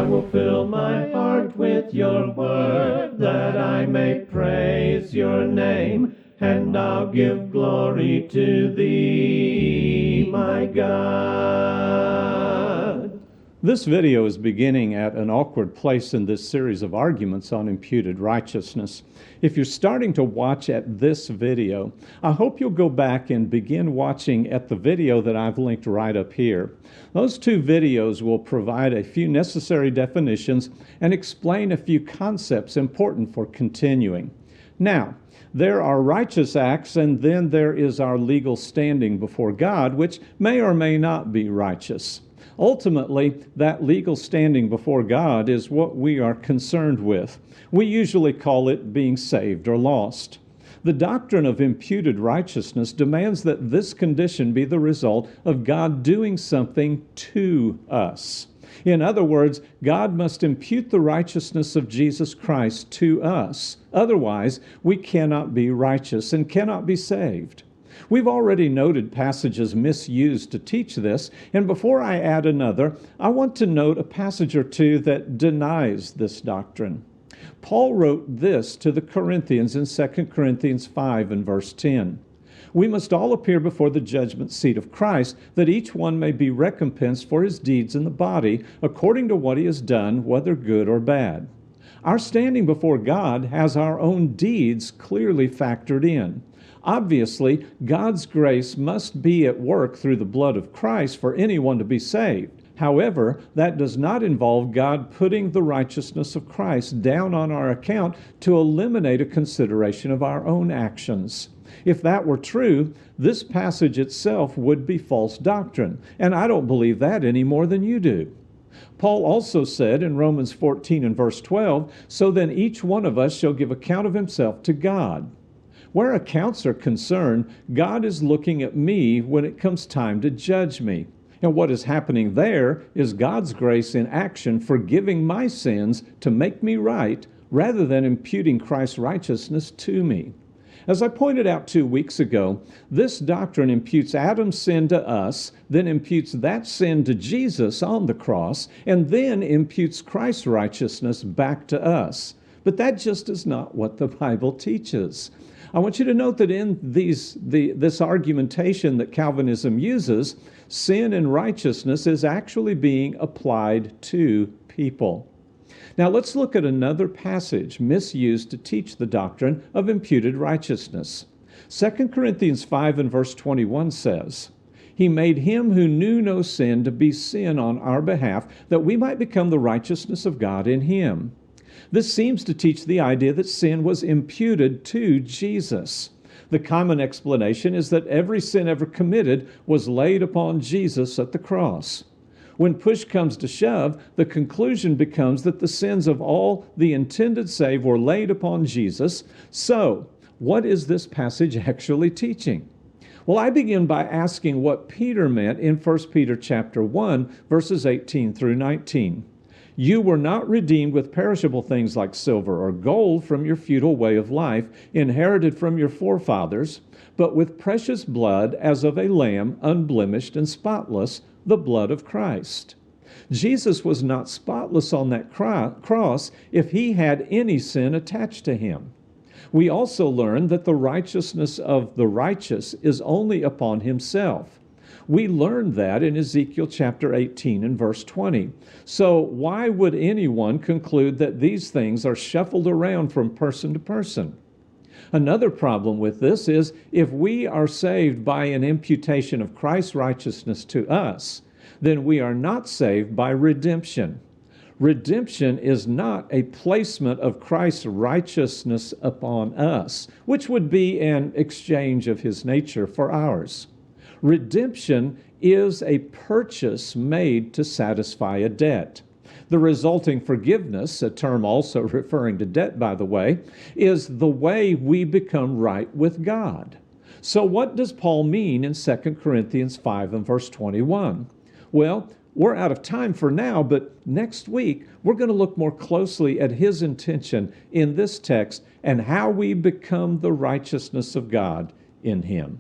will fill my heart with your word, that I may praise your name, and I'll give glory to thee, my God. This video is beginning at an awkward place in this series of arguments on imputed righteousness. If you're starting to watch at this video, I hope you'll go back and begin watching at the video that I've linked right up here. Those two videos will provide a few necessary definitions and explain a few concepts important for continuing. Now, there are righteous acts, and then there is our legal standing before God, which may or may not be righteous. Ultimately, that legal standing before God is what we are concerned with. We usually call it being saved or lost. The doctrine of imputed righteousness demands that this condition be the result of God doing something to us. In other words, God must impute the righteousness of Jesus Christ to us. Otherwise, we cannot be righteous and cannot be saved. We've already noted passages misused to teach this, and before I add another, I want to note a passage or two that denies this doctrine. Paul wrote this to the Corinthians in 2 Corinthians 5 and verse 10. We must all appear before the judgment seat of Christ, that each one may be recompensed for his deeds in the body, according to what he has done, whether good or bad. Our standing before God has our own deeds clearly factored in. Obviously, God's grace must be at work through the blood of Christ for anyone to be saved. However, that does not involve God putting the righteousness of Christ down on our account to eliminate a consideration of our own actions. If that were true, this passage itself would be false doctrine, and I don't believe that any more than you do. Paul also said in Romans 14 and verse 12, "So then each one of us shall give account of himself to God." Where accounts are concerned, God is looking at me when it comes time to judge me. And what is happening there is God's grace in action forgiving my sins to make me right, rather than imputing Christ's righteousness to me. As I pointed out 2 weeks ago, this doctrine imputes Adam's sin to us, then imputes that sin to Jesus on the cross, and then imputes Christ's righteousness back to us. But that just is not what the Bible teaches. I want you to note that in this argumentation that Calvinism uses, sin and righteousness is actually being applied to people. Now let's look at another passage misused to teach the doctrine of imputed righteousness. 2 Corinthians 5 and verse 21 says, "He made him who knew no sin to be sin on our behalf, that we might become the righteousness of God in him." This seems to teach the idea that sin was imputed to Jesus. The common explanation is that every sin ever committed was laid upon Jesus at the cross. When push comes to shove, the conclusion becomes that the sins of all the intended save were laid upon Jesus. So, what is this passage actually teaching? Well, I begin by asking what Peter meant in 1 Peter chapter 1, verses 18 through 19. "You were not redeemed with perishable things like silver or gold from your futile way of life, inherited from your forefathers, but with precious blood as of a lamb, unblemished and spotless, the blood of Christ." Jesus was not spotless on that cross if he had any sin attached to him. We also learn that the righteousness of the righteous is only upon himself. We learned that in Ezekiel chapter 18 and verse 20. So why would anyone conclude that these things are shuffled around from person to person? Another problem with this is if we are saved by an imputation of Christ's righteousness to us, then we are not saved by redemption. Redemption is not a placement of Christ's righteousness upon us, which would be an exchange of his nature for ours. Redemption is a purchase made to satisfy a debt. The resulting forgiveness, a term also referring to debt, by the way, is the way we become right with God. So what does Paul mean in 2 Corinthians 5 and verse 21? Well, we're out of time for now, but next week we're going to look more closely at his intention in this text and how we become the righteousness of God in him.